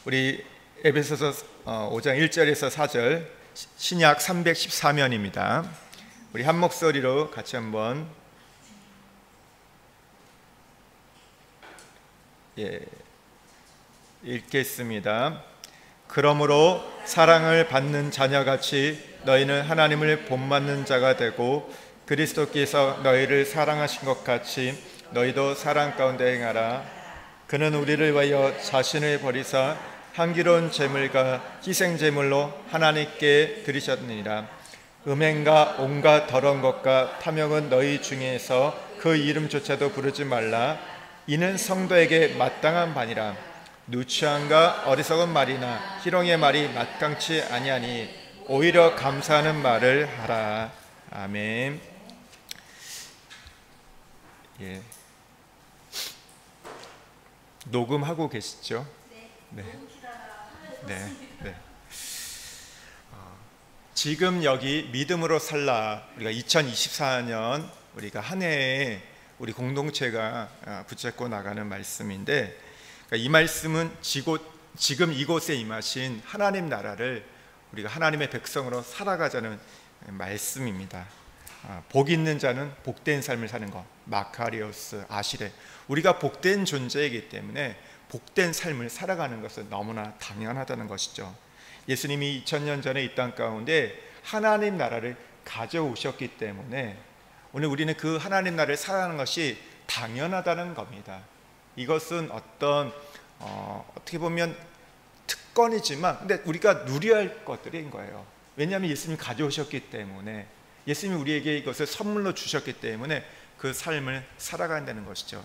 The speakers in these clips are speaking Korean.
우리 에베소서 5장 1절에서 4절 신약 314면입니다. 우리 한 목소리로 같이 한번 읽겠습니다. 그러므로 사랑을 받는 자녀같이 너희는 하나님을 본받는 자가 되고 그리스도께서 너희를 사랑하신 것 같이 너희도 사랑 가운데 행하라. 그는 우리를 위하여 자신을 버리사 향기로운 제물과 희생 제물로 하나님께 드리셨느니라. 음행과 온갖 더러운 것과 탐욕은 너희 중에서 그 이름조차도 부르지 말라. 이는 성도에게 마땅한 바니라. 누추함과 어리석은 말이나 희롱의 말이 마땅치 아니하니 오히려 감사하는 말을 하라. 아멘. 녹음하고 계시죠? 네. 지금 여기 믿음으로 살라, 우리가 2024년 우리가 한 해에 우리 공동체가 붙잡고 나가는 말씀인데, 이 말씀은 지금 이곳에 임하신 하나님 나라를 우리가 하나님의 백성으로 살아가자는 말씀입니다. 복 있는 자는 복된 삶을 사는 것, 마카리오스, 아시레. 우리가 복된 존재이기 때문에 복된 삶을 살아가는 것은 너무나 당연하다는 것이죠. 예수님이 2000년 전에 이 땅 가운데 하나님 나라를 가져오셨기 때문에 오늘 우리는 그 하나님 나라를 살아가는 것이 당연하다는 겁니다. 이것은 어떤 어떻게 보면 특권이지만 근데 우리가 누려야 할 것들인 거예요. 왜냐하면 예수님이 가져오셨기 때문에, 예수님이 우리에게 이것을 선물로 주셨기 때문에 그 삶을 살아간다는 것이죠.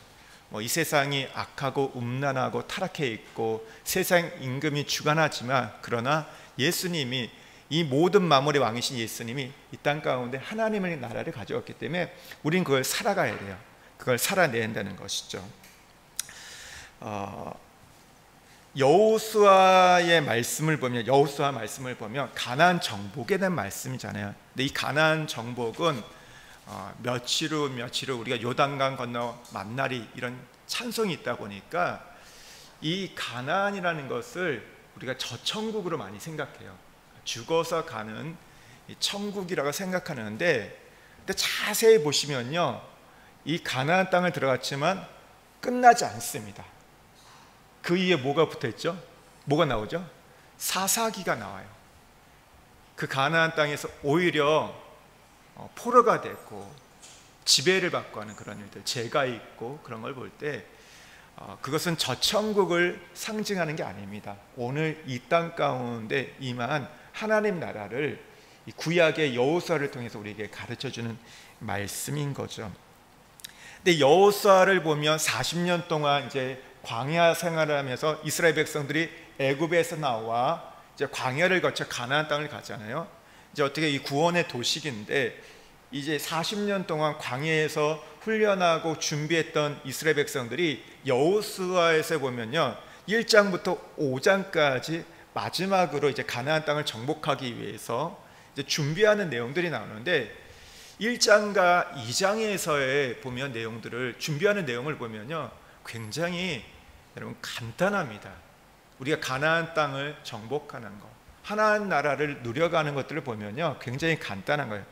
이 세상이 악하고 음란하고 타락해 있고 세상 임금이 주관하지만, 그러나 예수님이, 이 모든 만물의 왕이신 예수님이 이 땅 가운데 하나님의 나라를 가져왔기 때문에 우린 그걸 살아가야 돼요. 그걸 살아낸다는 것이죠. 여호수아의 말씀을 보면, 여호수아 말씀을 보면 가나안 정복에 대한 말씀이잖아요. 근데 이 가나안 정복은 며칠 후 우리가 요단강 건너 만나리 이런 찬송이 있다 보니까 이 가나안이라는 것을 우리가 저천국으로 많이 생각해요. 죽어서 가는 천국이라고 생각하는데, 근데 자세히 보시면요, 이 가나안 땅을 들어갔지만 끝나지 않습니다. 그 위에 뭐가 붙어있죠? 뭐가 나오죠? 사사기가 나와요. 그 가나안 땅에서 오히려 포로가 됐고 지배를 받고 하는 그런 일들, 죄가 있고 그런 걸 볼 때 그것은 저천국을 상징하는 게 아닙니다. 오늘 이 땅 가운데 임한 하나님 나라를 이 구약의 여호수아를 통해서 우리에게 가르쳐주는 말씀인 거죠. 근데 여호수아를 보면 40년 동안 이제 광야 생활을 하면서 이스라엘 백성들이 애굽에서 나와 이제 광야를 거쳐 가나안 땅을 가잖아요. 이제 어떻게 이 구원의 도시인데, 이제 40년 동안 광야에서 훈련하고 준비했던 이스라엘 백성들이 여호수아에서 보면요, 1장부터 5장까지 마지막으로 이제 가나안 땅을 정복하기 위해서 이제 준비하는 내용들이 나오는데, 1장과 2장에서의 보면 내용들을, 준비하는 내용을 보면요, 굉장히 여러분 간단합니다. 우리가 가나안 땅을 정복하는 것, 하나님 나라를 누려가는 것들을 보면요, 굉장히 간단한 거예요.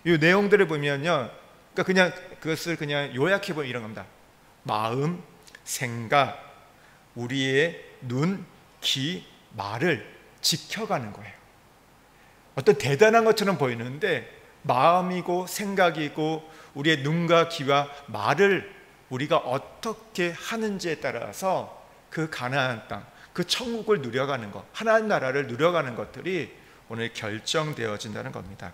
이 내용들을 보면요, 그러니까 그냥 그것을 그냥 요약해 보면 이런 겁니다. 마음, 생각, 우리의 눈, 귀, 말을 지켜가는 거예요. 어떤 대단한 것처럼 보이는데 마음이고 생각이고 우리의 눈과 귀와 말을 우리가 어떻게 하는지에 따라서 그 가나안 땅, 그 천국을 누려가는 것, 하나님 나라를 누려가는 것들이 오늘 결정되어진다는 겁니다.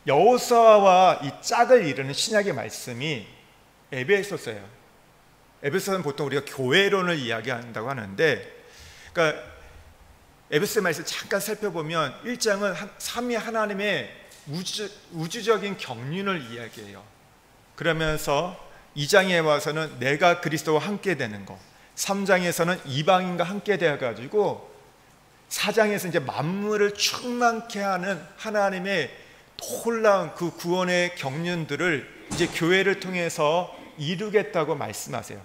여호수아와 이 짝을 이루는 신약의 말씀이 에베소서예요. 에베소서는 보통 우리가 교회론을 이야기한다고 하는데, 그러니까 에베소 말씀 잠깐 살펴보면 1장은 삼위 하나님의 우주적인 경륜을 이야기해요. 그러면서 2장에 와서는 내가 그리스도와 함께 되는 것, 3장에서는 이방인과 함께 되어가지고 4장에서 이제 만물을 충만케 하는 하나님의 놀라운 그 구원의 경륜들을 이제 교회를 통해서 이루겠다고 말씀하세요.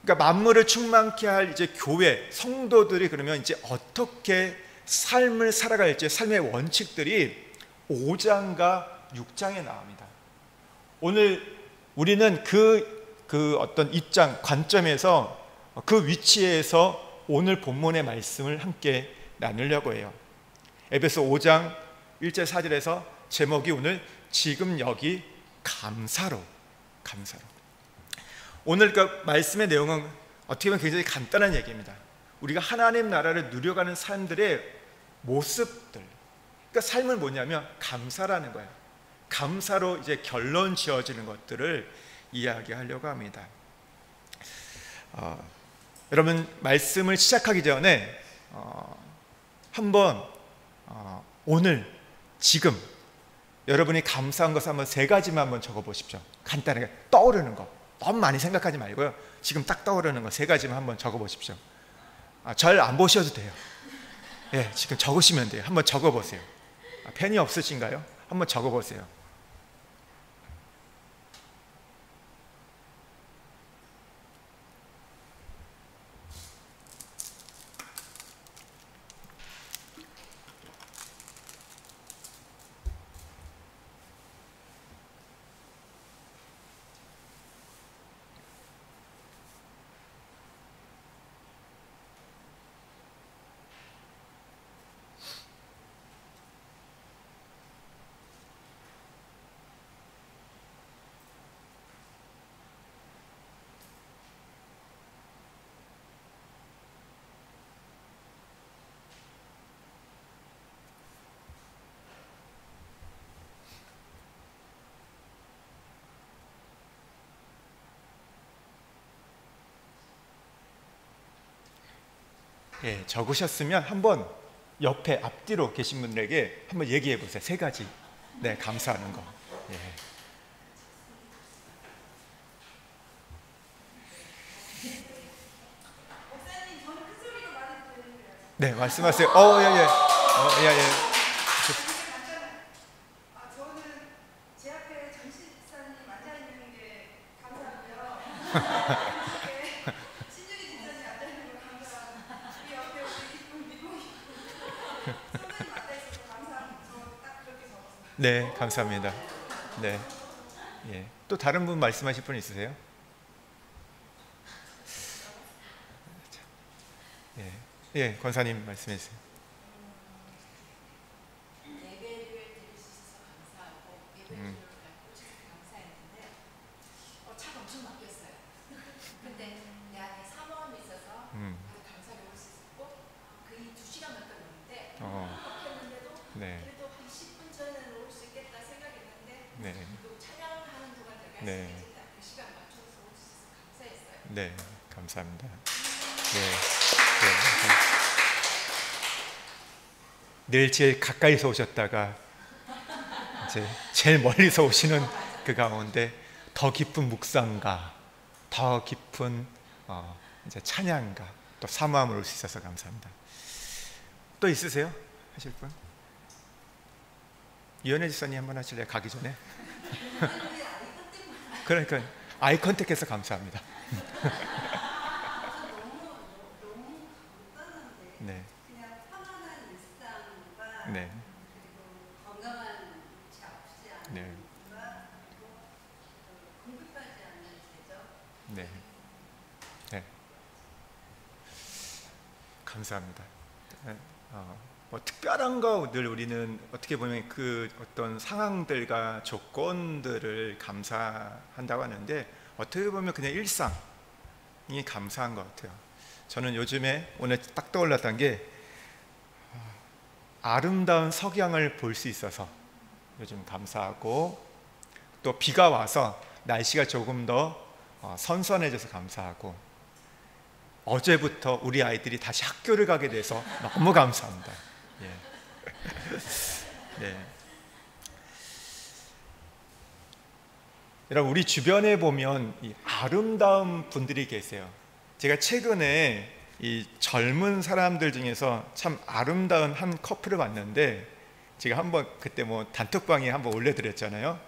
그러니까 만물을 충만케 할 이제 교회 성도들이 그러면 이제 어떻게 삶을 살아갈지 삶의 원칙들이 5장과 6장에 나옵니다. 오늘 우리는 그 어떤 입장 관점에서 그 위치에서 오늘 본문의 말씀을 함께 나누려고 해요. 에베소 5장 1절 4절에서 제목이 오늘 지금 여기 감사로. 오늘 그 말씀의 내용은 어떻게 보면 굉장히 간단한 얘기입니다. 우리가 하나님 나라를 누려가는 사람들의 모습들, 그러니까 삶은 뭐냐면 감사라는 거예요. 감사로 이제 결론 지어지는 것들을 이야기하려고 합니다. 여러분 말씀을 시작하기 전에 한번 오늘 지금 여러분이 감사한 것을 한번 3가지만 한번 적어보십시오. 간단하게 떠오르는 거 너무 많이 생각하지 말고요. 지금 딱 떠오르는 거 3가지만 한번 적어보십시오. 잘 안 보셔도 돼요. 예, 지금 적으시면 돼요. 한번 적어보세요. 펜이 없으신가요? 한번 적어보세요. 예, 적으셨으면 한번 옆에 앞뒤로 계신 분들에게 한번 얘기해 보세요. 3가지. 네, 감사하는 거. 예. 네, 말씀하세요. 예, 예. 저는 제 앞에 정신사님 앉아 있는 게 감사하고요. 신중히 집사님 앉아 있는 거 감사하고, 우리 옆에 우리 이쁜 미국 선생님 앉아 있어서 감사하고, 저 딱 그렇게 적었어요. 네, 감사합니다. 네, 예. 또 다른 분 말씀하실 분 있으세요? 예, 예, 권사님 말씀해 주세요. 예배를 드릴 수 있어서 감사하고 예배를 갖고 싶어서 감사했는데 차가 엄청 막혔어요. 근데 내 안에 사모함이 있어서 감사를 올 수 있었고 거의 2시간 넘게 넘는데 막혔는데도 네. 그래도 한 10분 전에는 올 수 있겠다 생각했는데 네. 또 찬양하는 동안 내가 네. 그 시간 맞춰서 올 수 있어서 감사했어요. 네, 감사합니다. 네. 늘 제일 가까이서 오셨다가 이제 제일 멀리서 오시는 그 가운데 더 깊은 묵상과 더 깊은 이제 찬양과 또 사모함을 올 수 있어서 감사합니다. 또 있으세요? 하실 분? 이현혜 집사님 한번 하실래요? 가기 전에? 그러니까 아이 컨택해서 감사합니다. 네. 그냥 편안한 일상과 네. 그리고 건강한 지 아프지 않은 네. 일과 그리고 공급하지 않는 제적. 네. 네. 감사합니다. 네. 뭐 특별한 거 늘 우리는 어떻게 보면 그 어떤 상황들과 조건들을 감사한다고 하는데 어떻게 보면 그냥 일상이 감사한 것 같아요. 저는 요즘에 오늘 딱 떠올랐던 게 아름다운 석양을 볼 수 있어서 요즘 감사하고 또 비가 와서 날씨가 조금 더 선선해져서 감사하고 어제부터 우리 아이들이 다시 학교를 가게 돼서 너무 감사합니다. 예. 네. 여러분 우리 주변에 보면 이 아름다운 분들이 계세요. 제가 최근에 이 젊은 사람들 중에서 참 아름다운 한 커플을 봤는데 제가 한번 그때 뭐 단톡방에 한번 올려드렸잖아요.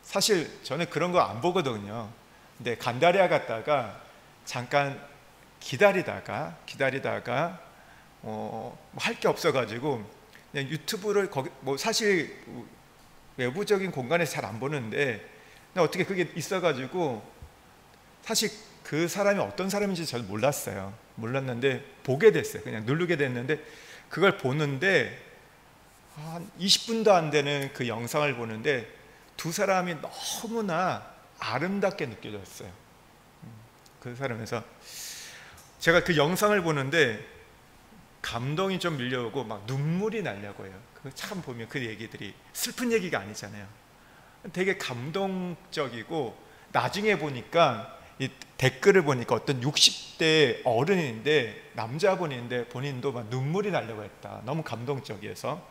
사실 저는 그런 거 안 보거든요. 근데 간다리아 갔다가 잠깐 기다리다가 할 게 없어가지고 그냥 유튜브를 거기 뭐 사실 외부적인 공간에서 잘 안 보는데 어떻게 그게 있어가지고 사실 그 사람이 어떤 사람인지 저는 몰랐는데 보게 됐어요. 그냥 누르게 됐는데 그걸 보는데 한 20분도 안 되는 그 영상을 보는데 두 사람이 너무나 아름답게 느껴졌어요. 그 사람에서 제가 그 영상을 보는데 감동이 좀 밀려오고 막 눈물이 나려고 해요. 참 보면 그 얘기들이 슬픈 얘기가 아니잖아요. 되게 감동적이고 나중에 보니까 이 댓글을 보니까 어떤 60대 어른인데 남자분인데 본인도 막 눈물이 나려고 했다. 너무 감동적이어서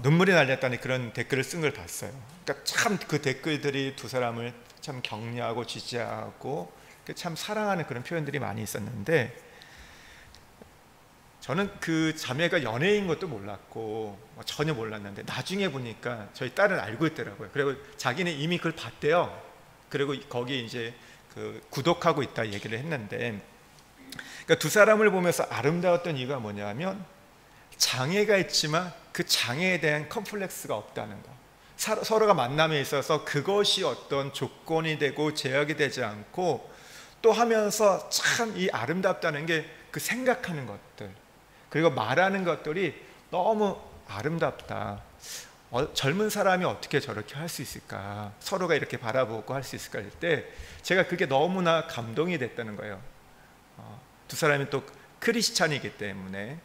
눈물이 날렸다는 그런 댓글을 쓴 걸 봤어요. 그러니까 참 그 댓글들이 두 사람을 참 격려하고 지지하고 참 사랑하는 그런 표현들이 많이 있었는데 저는 그 자매가 연예인 것도 몰랐고 전혀 몰랐는데 나중에 보니까 저희 딸은 알고 있더라고요. 그리고 자기는 이미 그걸 봤대요. 그리고 거기 이제 그 구독하고 있다 얘기를 했는데 그러니까 두 사람을 보면서 아름다웠던 이유가 뭐냐면 장애가 있지만 그 장애에 대한 컴플렉스가 없다는 거. 서로가 만남에 있어서 그것이 어떤 조건이 되고 제약이 되지 않고 또 하면서 참 이 아름답다는 게 그 생각하는 것들 그리고 말하는 것들이 너무 아름답다. 젊은 사람이 어떻게 저렇게 할 수 있을까? 서로가 이렇게 바라보고 할 수 있을까 할 때 제가 그게 너무나 감동이 됐다는 거예요. 두 사람이 또 크리스찬이기 때문에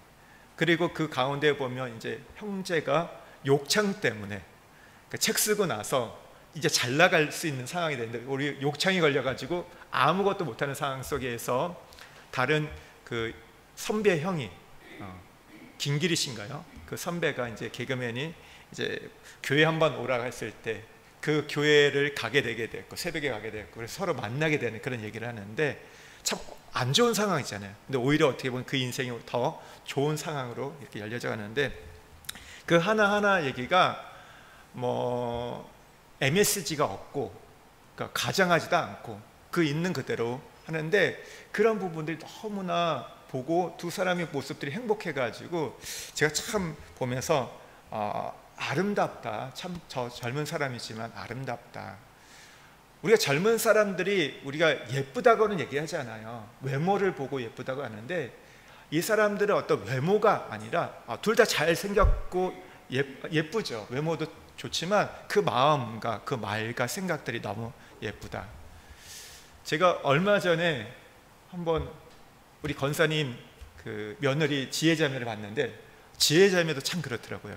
그리고 그 가운데 보면 이제 형제가 욕창 때문에 책 쓰고 나서 이제 잘 나갈 수 있는 상황이 되는데 우리 욕창이 걸려가지고 아무것도 못하는 상황 속에서 다른 그 선배 형이 김기리 씨인가요? 그 선배가 이제 개그맨이 이제 교회 한번 오라고 했을 때 그 교회를 가게 되게 됐고 새벽에 가게 됐고 그래서 서로 만나게 되는 그런 얘기를 하는데 참 안 좋은 상황이잖아요. 근데 오히려 어떻게 보면 그 인생이 더 좋은 상황으로 이렇게 열려져 가는데 그 하나하나 얘기가 뭐 MSG가 없고 그러니까 가장하지도 않고 그 있는 그대로 하는데 그런 부분들이 너무나 보고 두 사람의 모습들이 행복해가지고 제가 참 보면서 아름답다. 참 저 젊은 사람이지만 아름답다. 우리가 젊은 사람들이 우리가 예쁘다고는 얘기하잖아요. 외모를 보고 예쁘다고 하는데 이 사람들은 어떤 외모가 아니라 둘 다 잘생겼고 예쁘죠. 외모도 좋지만 그 마음과 그 말과 생각들이 너무 예쁘다. 제가 얼마 전에 한번 우리 권사님 그 며느리 지혜자매를 봤는데 지혜자매도 참 그렇더라고요.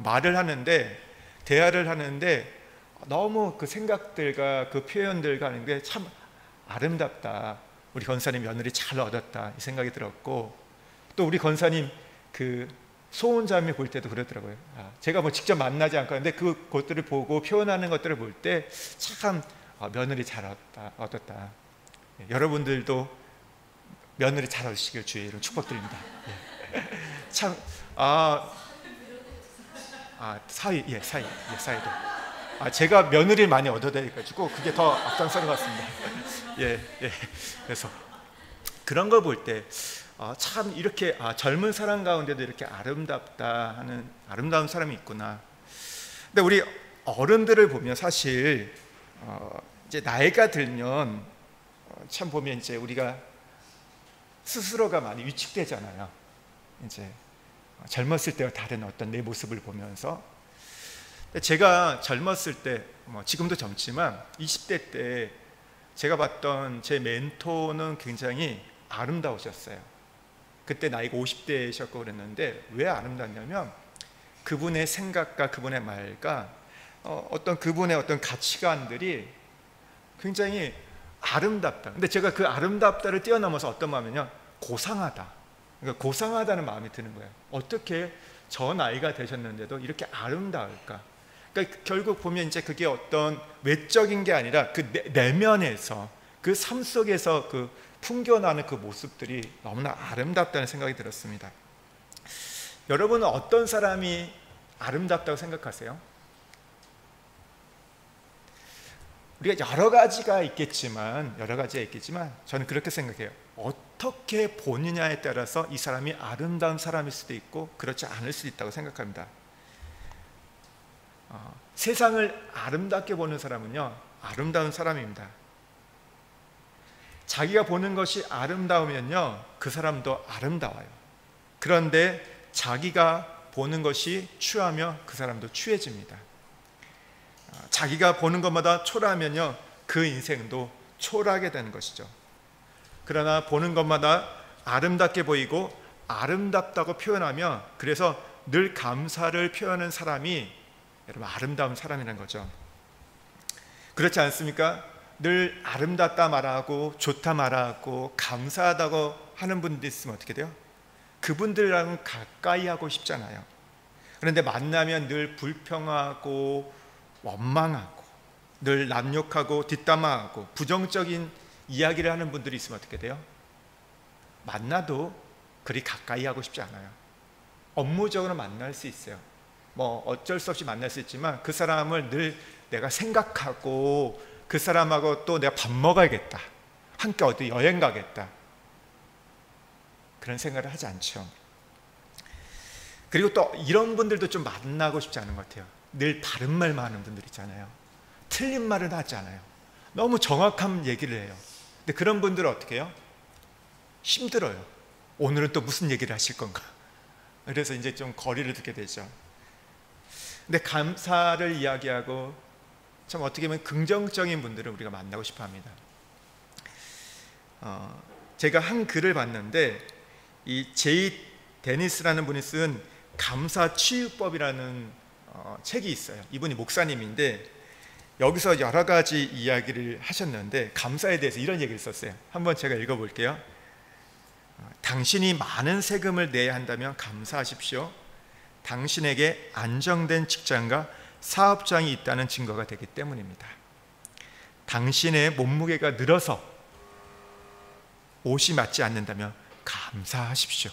말을 하는데 대화를 하는데 너무 그 생각들과 그 표현들과 하는 게 참 아름답다. 우리 권사님 며느리 잘 얻었다 이 생각이 들었고 또 우리 권사님 그 소원자매 볼 때도 그러더라고요. 제가 뭐 직접 만나지 않고 하는데 그것들을 보고 표현하는 것들을 볼 때 참 며느리 잘 얻었다. 여러분들도 며느리 잘 얻으시길 주의 이름 축복드립니다. 참 사이도. 제가 며느리를 많이 얻어내가지고 그게 더 앞장서는 것 같습니다. 그래서 그런 걸 볼 때 참 이렇게 젊은 사람 가운데도 이렇게 아름답다 하는 아름다운 사람이 있구나. 근데 우리 어른들을 보면 사실 이제 나이가 들면 참 보면 이제 우리가 스스로가 많이 위축되잖아요. 이제 젊었을 때와 다른 어떤 내 모습을 보면서 제가 젊었을 때 지금도 젊지만 20대 때 제가 봤던 제 멘토는 굉장히 아름다우셨어요. 그때 나이가 50대셨고 그랬는데 왜 아름답냐면 그분의 생각과 그분의 말과 어떤 그분의 어떤 가치관들이 굉장히 아름답다. 근데 제가 그 아름답다를 뛰어넘어서 어떤 마음이냐 고상하다. 그러니까 고상하다는 마음이 드는 거예요. 어떻게 저 나이가 되셨는데도 이렇게 아름다울까? 그러니까 결국 보면 이제 그게 어떤 외적인 게 아니라 그 내면에서 그 삶 속에서 그 풍겨나는 그 모습들이 너무나 아름답다는 생각이 들었습니다. 여러분은 어떤 사람이 아름답다고 생각하세요? 우리가 여러 가지가 있겠지만 저는 그렇게 생각해요. 어떻게 보느냐에 따라서 이 사람이 아름다운 사람일 수도 있고 그렇지 않을 수도 있다고 생각합니다. 세상을 아름답게 보는 사람은요, 아름다운 사람입니다. 자기가 보는 것이 아름다우면요, 그 사람도 아름다워요. 그런데 자기가 보는 것이 추하며 그 사람도 추해집니다. 자기가 보는 것마다 초라하면요, 그 인생도 초라하게 되는 것이죠. 그러나 보는 것마다 아름답게 보이고 아름답다고 표현하며, 그래서 늘 감사를 표현하는 사람이 여러분 아름다운 사람이라는 거죠. 그렇지 않습니까? 늘 아름답다 말하고 좋다 말하고 감사하다고 하는 분들 있으면 어떻게 돼요? 그분들이랑은 가까이 하고 싶잖아요. 그런데 만나면 늘 불평하고 원망하고 늘 남욕하고 뒷담화하고 부정적인 이야기를 하는 분들이 있으면 어떻게 돼요? 만나도 그리 가까이 하고 싶지 않아요. 업무적으로 만날 수 있어요. 뭐 어쩔 수 없이 만날 수 있지만 그 사람을 늘 내가 생각하고 그 사람하고 또 내가 밥 먹어야겠다, 함께 어디 여행 가겠다, 그런 생각을 하지 않죠. 그리고 또 이런 분들도 좀 만나고 싶지 않은 것 같아요. 늘 바른 말만 하는 분들 있잖아요. 틀린 말은 하지 않아요. 너무 정확한 얘기를 해요. 근데 그런 분들은 어떻게 해요? 힘들어요. 오늘은 또 무슨 얘기를 하실 건가? 그래서 이제 좀 거리를 두게 되죠. 근데 감사를 이야기하고 참 어떻게 보면 긍정적인 분들을 우리가 만나고 싶어 합니다. 제가 한 글을 봤는데, 이 제이 데니스라는 분이 쓴 감사 치유법이라는 책이 있어요. 이분이 목사님인데 여기서 여러 가지 이야기를 하셨는데 감사에 대해서 이런 얘기를 썼어요. 한번 제가 읽어볼게요. 당신이 많은 세금을 내야 한다면 감사하십시오. 당신에게 안정된 직장과 사업장이 있다는 증거가 되기 때문입니다. 당신의 몸무게가 늘어서 옷이 맞지 않는다면 감사하십시오.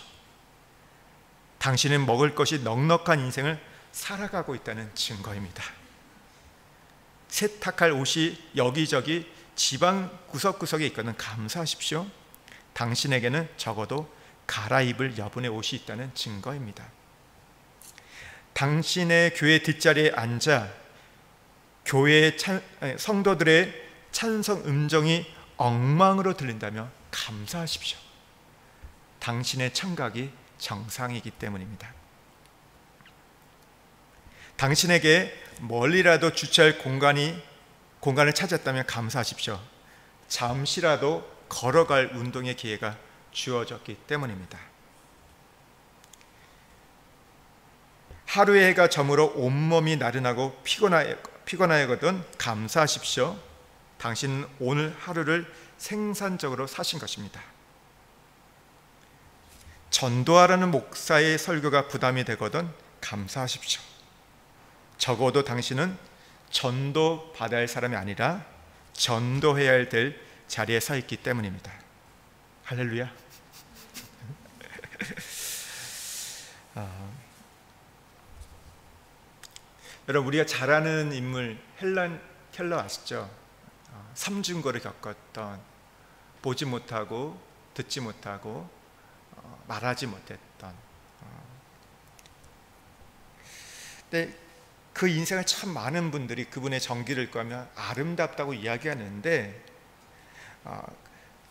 당신은 먹을 것이 넉넉한 인생을 살아가고 있다는 증거입니다. 세탁할 옷이 여기저기 지방 구석구석에 있거든 감사하십시오. 당신에게는 적어도 갈아입을 여분의 옷이 있다는 증거입니다. 당신의 교회 뒷자리에 앉아 교회의 성도들의 찬성 음정이 엉망으로 들린다면 감사하십시오. 당신의 청각이 정상이기 때문입니다. 당신에게 멀리라도 주차할 공간을 찾았다면 감사하십시오. 잠시라도 걸어갈 운동의 기회가 주어졌기 때문입니다. 하루의 해가 저물어 온몸이 나른하고 피곤하거든 감사하십시오. 당신은 오늘 하루를 생산적으로 사신 것입니다. 전도하라는 목사의 설교가 부담이 되거든 감사하십시오. 적어도 당신은 전도 받아야 할 사람이 아니라 전도해야 될 자리에 서 있기 때문입니다. 할렐루야. 여러분, 우리가 잘 아는 인물 헬런 켈러 아시죠? 삼중고를 겪었던, 보지 못하고 듣지 못하고 말하지 못했던. 근데 그 인생을 참 많은 분들이 그분의 전기를 읽으면 아름답다고 이야기하는데,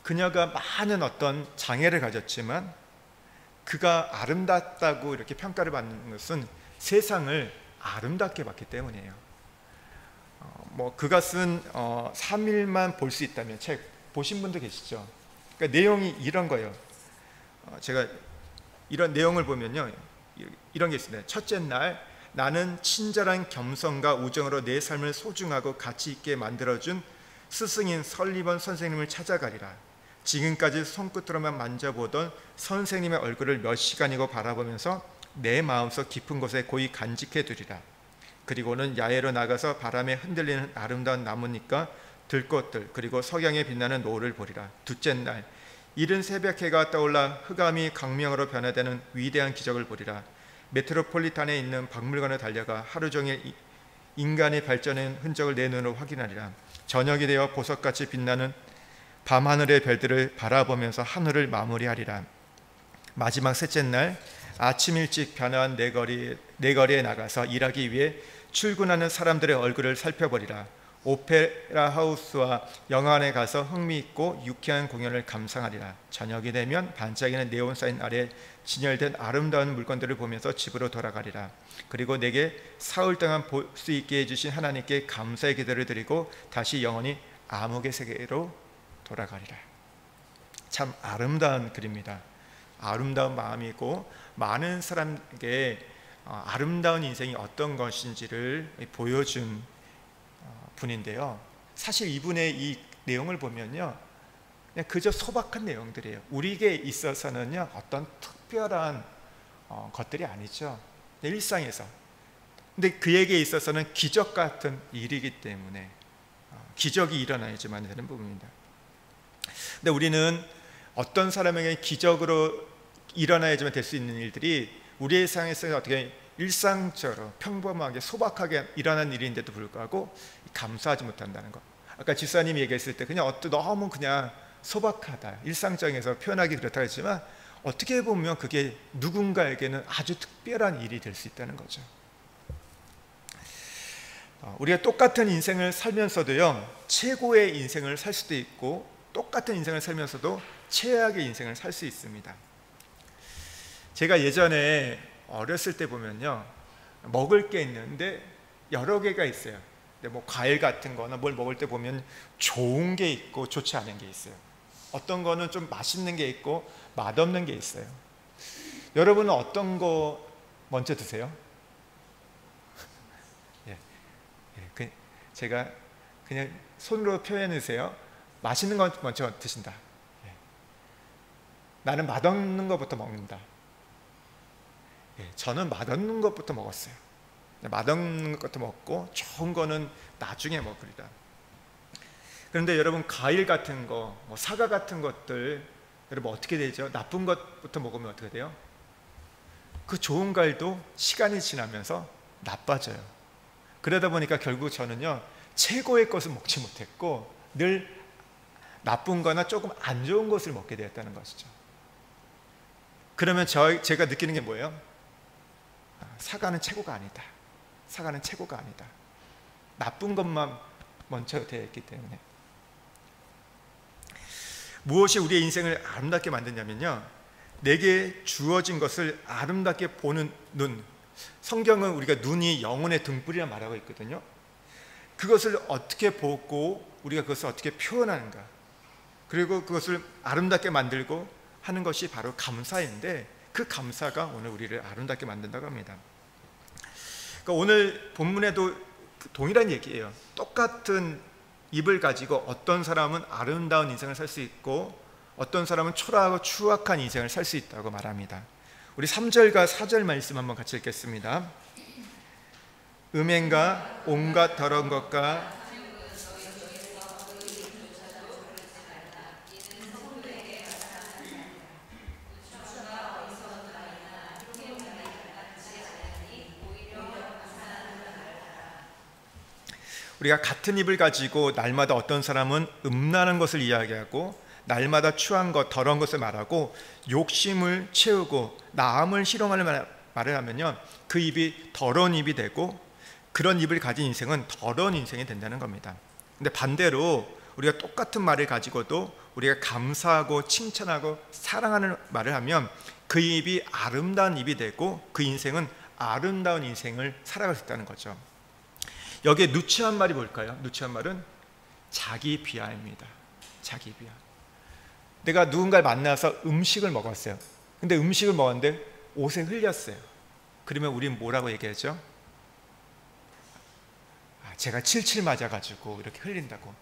그녀가 많은 어떤 장애를 가졌지만 그가 아름답다고 이렇게 평가를 받는 것은 세상을 아름답게 봤기 때문이에요. 그가 쓴 3일만 볼 수 있다면 책 보신 분도 계시죠? 그러니까 내용이 이런 거예요. 제가 이런 내용을 보면요, 이런 게 있습니다. 첫째 날, 나는 친절한 겸손과 우정으로 내 삶을 소중하고 가치 있게 만들어준 스승인 설리번 선생님을 찾아가리라. 지금까지 손끝으로만 만져보던 선생님의 얼굴을 몇 시간이고 바라보면서 내 마음속 깊은 곳에 고이 간직해 두리라. 그리고는 야외로 나가서 바람에 흔들리는 아름다운 나뭇잎과 들꽃들, 그리고 석양에 빛나는 노을을 보리라. 둘째 날, 이른 새벽해가 떠올라 흑암이 광명으로 변화되는 위대한 기적을 보리라. 메트로폴리탄에 있는 박물관에 달려가 하루 종일 인간의 발전의 흔적을 내 눈으로 확인하리라. 저녁이 되어 보석같이 빛나는 밤하늘의 별들을 바라보면서 하늘을 마무리하리라. 마지막 셋째 날 아침 일찍 변화한 내거리에 나가서 일하기 위해 출근하는 사람들의 얼굴을 살펴보리라. 오페라 하우스와 영화관에 가서 흥미있고 유쾌한 공연을 감상하리라. 저녁이 되면 반짝이는 네온 사인 아래 진열된 아름다운 물건들을 보면서 집으로 돌아가리라. 그리고 내게 사흘 동안 볼 수 있게 해주신 하나님께 감사의 기도를 드리고 다시 영원히 암흑의 세계로 돌아가리라. 참 아름다운 글입니다. 아름다운 마음이고 많은 사람에게 아름다운 인생이 어떤 것인지를 보여준 분인데요. 사실 이분의 이 내용을 보면요, 그냥 그저 소박한 내용들이에요. 우리에게 있어서는요 어떤 특별한 것들이 아니죠. 일상에서. 근데 그에게 있어서는 기적 같은 일이기 때문에 기적이 일어나야지만 되는 부분입니다. 근데 우리는 어떤 사람에게 기적으로 일어나야지만 될 수 있는 일들이 우리의 상에서 어떻게 일상적으로 평범하게 소박하게 일어난 일인데도 불구하고 감사하지 못한다는 것. 아까 집사님이 얘기했을 때 그냥 너무 그냥 소박하다, 일상적에서 표현하기 그렇다 했지만 어떻게 보면 그게 누군가에게는 아주 특별한 일이 될 수 있다는 거죠. 우리가 똑같은 인생을 살면서도요 최고의 인생을 살 수도 있고 똑같은 인생을 살면서도 최악의 인생을 살 수 있습니다. 제가 예전에 어렸을 때 보면요 먹을 게 있는데 여러 개가 있어요. 근데 뭐 과일 같은 거나 뭘 먹을 때 보면 좋은 게 있고 좋지 않은 게 있어요. 어떤 거는 좀 맛있는 게 있고 맛없는 게 있어요. 여러분은 어떤 거 먼저 드세요? 제가 그냥 손으로 표현해주세요. 맛있는 거 먼저 드신다. 나는 맛없는 것부터 먹는다. 저는 맛없는 것부터 먹었어요. 맛없는 것부터 먹고 좋은 거는 나중에 먹으리라. 그런데 여러분 과일 같은 거, 뭐 사과 같은 것들 여러분 어떻게 되죠? 나쁜 것부터 먹으면 어떻게 돼요? 그 좋은 과일도 시간이 지나면서 나빠져요. 그러다 보니까 결국 저는요 최고의 것을 먹지 못했고 늘 나쁜 거나 조금 안 좋은 것을 먹게 되었다는 것이죠. 그러면 제가 느끼는 게 뭐예요? 사과는 최고가 아니다. 사과는 최고가 아니다. 나쁜 것만 먼저 되어 있기 때문에. 무엇이 우리의 인생을 아름답게 만드냐면요 내게 주어진 것을 아름답게 보는 눈. 성경은 우리가 눈이 영혼의 등불이라 말하고 있거든요. 그것을 어떻게 보고 우리가 그것을 어떻게 표현하는가, 그리고 그것을 아름답게 만들고 하는 것이 바로 감사인데 그 감사가 오늘 우리를 아름답게 만든다고 합니다. 그러니까 오늘 본문에도 동일한 얘기예요. 똑같은 입을 가지고 어떤 사람은 아름다운 인생을 살 수 있고 어떤 사람은 초라하고 추악한 인생을 살 수 있다고 말합니다. 우리 3절과 4절 말씀 한번 같이 읽겠습니다. 음행과 온갖 더러운 것과 우리가 같은 입을 가지고 날마다 어떤 사람은 음란한 것을 이야기하고 날마다 추한 것, 더러운 것을 말하고 욕심을 채우고 남을 희롱하는 말을 하면요 그 입이 더러운 입이 되고 그런 입을 가진 인생은 더러운 인생이 된다는 겁니다. 근데 반대로 우리가 똑같은 말을 가지고도 우리가 감사하고 칭찬하고 사랑하는 말을 하면 그 입이 아름다운 입이 되고 그 인생은 아름다운 인생을 살아갈 수 있다는 거죠. 여기에 누추한 말이 뭘까요? 누추한 말은 자기 비하입니다. 자기 비하. 내가 누군가를 만나서 음식을 먹었어요. 근데 음식을 먹었는데 옷에 흘렸어요. 그러면 우리는 뭐라고 얘기하죠? 제가 칠칠 맞아가지고 이렇게 흘린다고,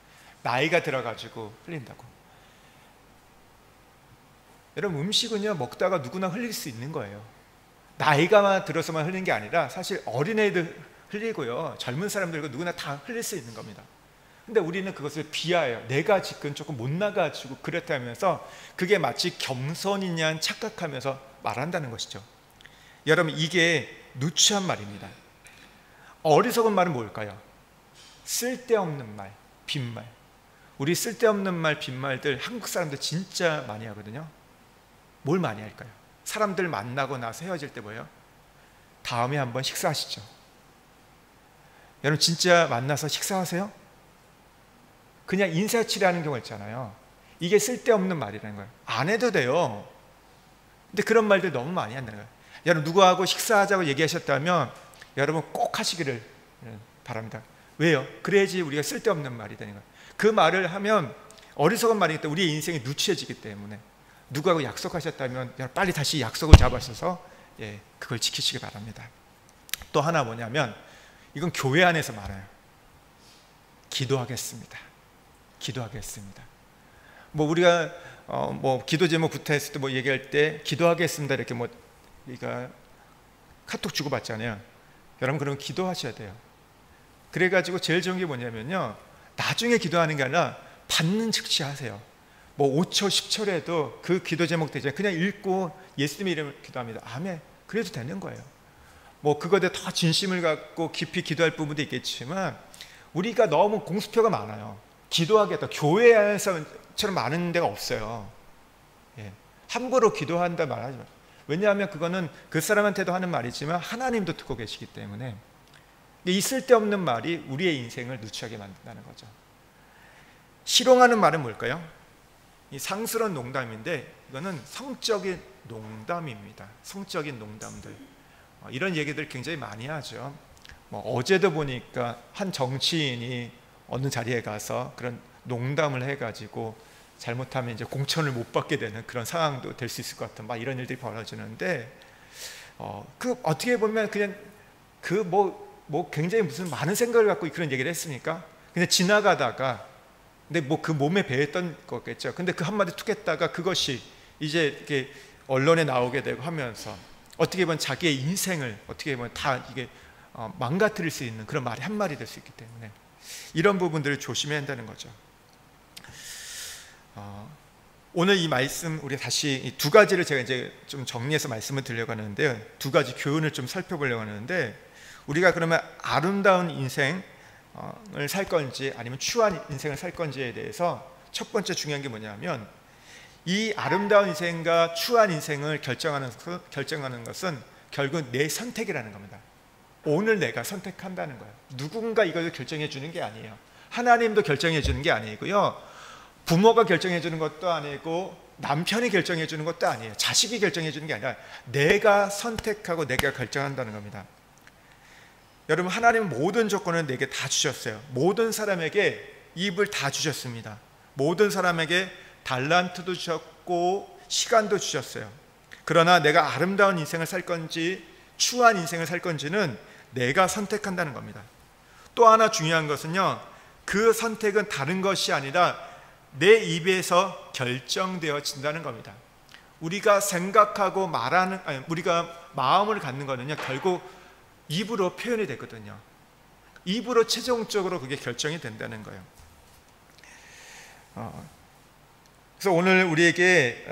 나이가 들어가지고 흘린다고. 여러분 음식은요 먹다가 누구나 흘릴 수 있는 거예요. 나이가 들어서만 흘리는 게 아니라 사실 어린애들 흘리고요 젊은 사람들과 누구나 다 흘릴 수 있는 겁니다. 근데 우리는 그것을 비하해요. 내가 지금 조금 못나가지고 그렇다면서 그게 마치 겸손이냐 착각하면서 말한다는 것이죠. 여러분 이게 누추한 말입니다. 어리석은 말은 뭘까요? 쓸데없는 말, 빈말. 우리 쓸데없는 말, 빈말들 한국 사람들 진짜 많이 하거든요. 뭘 많이 할까요? 사람들 만나고 나서 헤어질 때 뭐예요? 다음에 한번 식사하시죠. 여러분 진짜 만나서 식사하세요? 그냥 인사치레하는 경우 있잖아요. 이게 쓸데없는 말이라는 거예요. 안 해도 돼요. 근데 그런 말들 너무 많이 한다는 거예요. 여러분 누구하고 식사하자고 얘기하셨다면 여러분 꼭 하시기를 바랍니다. 왜요? 그래야지 우리가 쓸데없는 말이 되는 거예요. 그 말을 하면 어리석은 말이기 때문에 우리의 인생이 누추해지기 때문에 누구하고 약속하셨다면 빨리 다시 약속을 잡으셔서 그걸 지키시기 바랍니다. 또 하나 뭐냐면 이건 교회 안에서 말해요. 기도하겠습니다. 기도하겠습니다. 뭐 우리가 뭐 기도 제목부터 했을 때 뭐 얘기할 때 기도하겠습니다 이렇게 뭐 우리가 카톡 주고받잖아요. 여러분 그러면 기도하셔야 돼요. 그래가지고 제일 좋은 게 뭐냐면요, 나중에 기도하는 게 아니라 받는 즉시 하세요. 뭐 5초 10초라도 그 기도 제목 되잖아요. 그냥 읽고 예수님의 이름을 기도합니다. 아멘. 그래도 되는 거예요. 뭐 그거에 더 진심을 갖고 깊이 기도할 부분도 있겠지만 우리가 너무 공수표가 많아요. 기도하겠다. 교회 안에서처럼 많은 데가 없어요. 함부로 기도한다 말하지 마세요. 왜냐하면 그거는 그 사람한테도 하는 말이지만 하나님도 듣고 계시기 때문에 이 쓸데없는 말이 우리의 인생을 누추하게 만든다는 거죠. 희롱하는 말은 뭘까요? 이 상스러운 농담인데 이거는 성적인 농담입니다. 성적인 농담들. 이런 얘기들 굉장히 많이 하죠. 뭐 어제도 보니까 한 정치인이 어느 자리에 가서 그런 농담을 해가지고 잘못하면 이제 공천을 못 받게 되는 그런 상황도 될 수 있을 것 같은 막 이런 일들이 벌어지는데 그 어떻게 보면 그냥 그 뭐 굉장히 무슨 많은 생각을 갖고 그런 얘기를 했으니까 그냥 지나가다가 근데 뭐 그 몸에 배했던 거겠죠. 근데 그 한마디 툭 했다가 그것이 이제 이렇게 언론에 나오게 되고 하면서 어떻게 보면 자기의 인생을 어떻게 보면 다 이게 망가뜨릴 수 있는 그런 말이 한마디 될 수 있기 때문에 이런 부분들을 조심해야 한다는 거죠. 오늘 이 말씀 우리 다시 이 두 가지를 제가 이제 좀 정리해서 말씀을 드리려고 하는데요. 두 가지 교훈을 좀 살펴보려고 하는데 우리가 그러면 아름다운 인생을 살 건지 아니면 추한 인생을 살 건지에 대해서 첫 번째 중요한 게 뭐냐면 이 아름다운 인생과 추한 인생을 결정하는 것은 결국 내 선택이라는 겁니다. 오늘 내가 선택한다는 거예요. 누군가 이걸 결정해 주는 게 아니에요. 하나님도 결정해 주는 게 아니고요. 부모가 결정해 주는 것도 아니고 남편이 결정해 주는 것도 아니에요. 자식이 결정해 주는 게 아니라 내가 선택하고 내가 결정한다는 겁니다. 여러분 하나님은 모든 조건을 내게 다 주셨어요. 모든 사람에게 입을 다 주셨습니다. 모든 사람에게 달란트도 주셨고 시간도 주셨어요. 그러나 내가 아름다운 인생을 살 건지 추한 인생을 살 건지는 내가 선택한다는 겁니다. 또 하나 중요한 것은요, 그 선택은 다른 것이 아니라 내 입에서 결정되어진다는 겁니다. 우리가 생각하고 말하는 우리가 마음을 갖는 거는요 결국 입으로 표현이 되거든요. 입으로 최종적으로 그게 결정이 된다는 거예요. 그래서 오늘 우리에게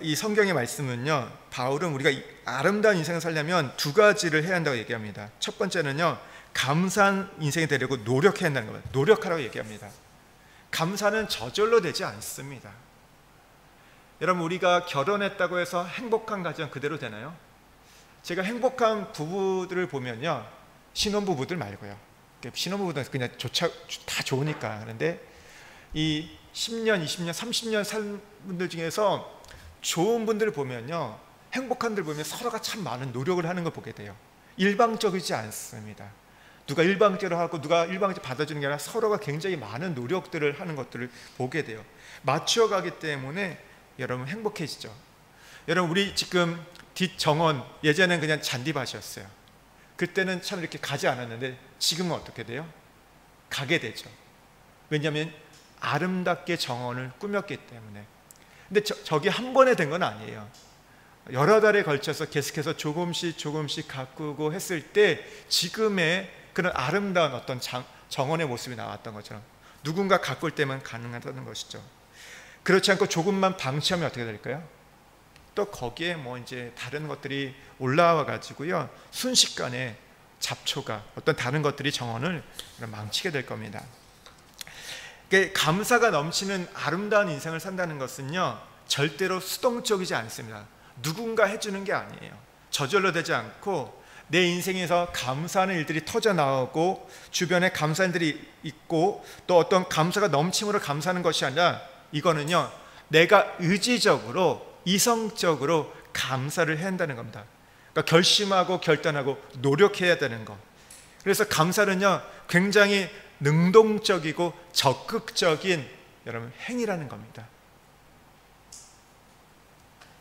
이 성경의 말씀은요, 바울은 우리가 아름다운 인생을 살려면 두 가지를 해야 한다고 얘기합니다. 첫 번째는요, 감사한 인생이 되려고 노력해야 한다는 겁니다. 노력하라고 얘기합니다. 감사는 저절로 되지 않습니다. 여러분 우리가 결혼했다고 해서 행복한 가정 그대로 되나요? 제가 행복한 부부들을 보면요, 신혼부부들 말고요, 신혼부부들은 그냥 다 좋으니까. 그런데 이 10년, 20년, 30년 산 분들 중에서 좋은 분들을 보면요, 행복한 분들 보면 서로가 참 많은 노력을 하는 걸 보게 돼요. 일방적이지 않습니다. 누가 일방적으로 하고 누가 일방적으로 받아주는 게 아니라 서로가 굉장히 많은 노력들을 하는 것들을 보게 돼요. 맞춰가기 때문에 여러분 행복해지죠. 여러분 우리 지금 뒷정원 예전에는 그냥 잔디밭이었어요. 그때는 참 이렇게 가지 않았는데 지금은 어떻게 돼요? 가게 되죠. 왜냐하면 아름답게 정원을 꾸몄기 때문에. 근데 저게 한 번에 된 건 아니에요. 여러 달에 걸쳐서 계속해서 조금씩 가꾸고 했을 때 지금의 그런 아름다운 어떤 정원의 모습이 나왔던 것처럼 누군가 가꿀 때만 가능하다는 것이죠. 그렇지 않고 조금만 방치하면 어떻게 될까요? 또 거기에 뭐 이제 다른 것들이 올라와 가지고요, 순식간에 잡초가 어떤 다른 것들이 정원을 망치게 될 겁니다. 감사가 넘치는 아름다운 인생을 산다는 것은요, 절대로 수동적이지 않습니다. 누군가 해주는 게 아니에요. 저절로 되지 않고 내 인생에서 감사하는 일들이 터져 나오고 주변에 감사한 일들이 있고 또 어떤 감사가 넘침으로 감사하는 것이 아니라 이거는요, 내가 의지적으로 이성적으로 감사를 해야 한다는 겁니다. 그러니까 결심하고 결단하고 노력해야 되는 것. 그래서 감사는요, 굉장히 능동적이고 적극적인 여러분 행위라는 겁니다.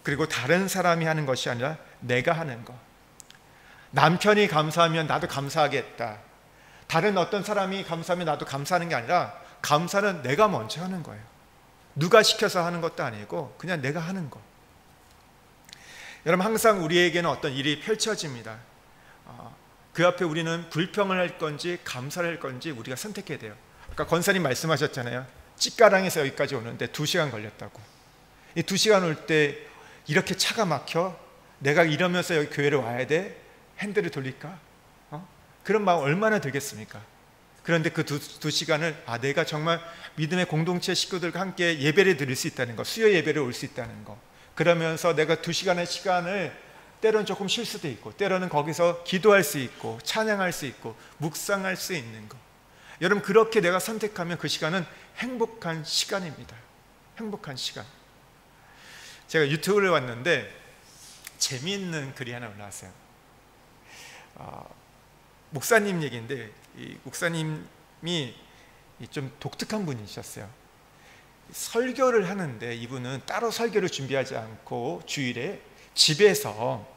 그리고 다른 사람이 하는 것이 아니라 내가 하는 것. 남편이 감사하면 나도 감사하겠다. 다른 어떤 사람이 감사하면 나도 감사하는 게 아니라 감사는 내가 먼저 하는 거예요. 누가 시켜서 하는 것도 아니고 그냥 내가 하는 것. 여러분, 항상 우리에게는 어떤 일이 펼쳐집니다. 그 앞에 우리는 불평을 할 건지 감사를 할 건지 우리가 선택해야 돼요. 아까 권사님 말씀하셨잖아요. 찌까랑에서 여기까지 오는데 2시간 걸렸다고. 이 2시간 올 때 이렇게 차가 막혀? 내가 이러면서 여기 교회를 와야 돼? 핸들을 돌릴까? 그런 마음 얼마나 들겠습니까? 그런데 그 두 시간을 내가 정말 믿음의 공동체 식구들과 함께 예배를 드릴 수 있다는 거, 수요 예배를 올 수 있다는 거, 그러면서 내가 2시간의 시간을 때로는 조금 쉴 수도 있고 때로는 거기서 기도할 수 있고 찬양할 수 있고 묵상할 수 있는 거. 여러분, 그렇게 내가 선택하면 그 시간은 행복한 시간입니다. 행복한 시간. 제가 유튜브를 봤는데 재미있는 글이 하나 올라왔어요. 목사님 얘기인데 이 목사님이 좀 독특한 분이셨어요. 설교를 하는데 이분은 따로 설교를 준비하지 않고 주일에 집에서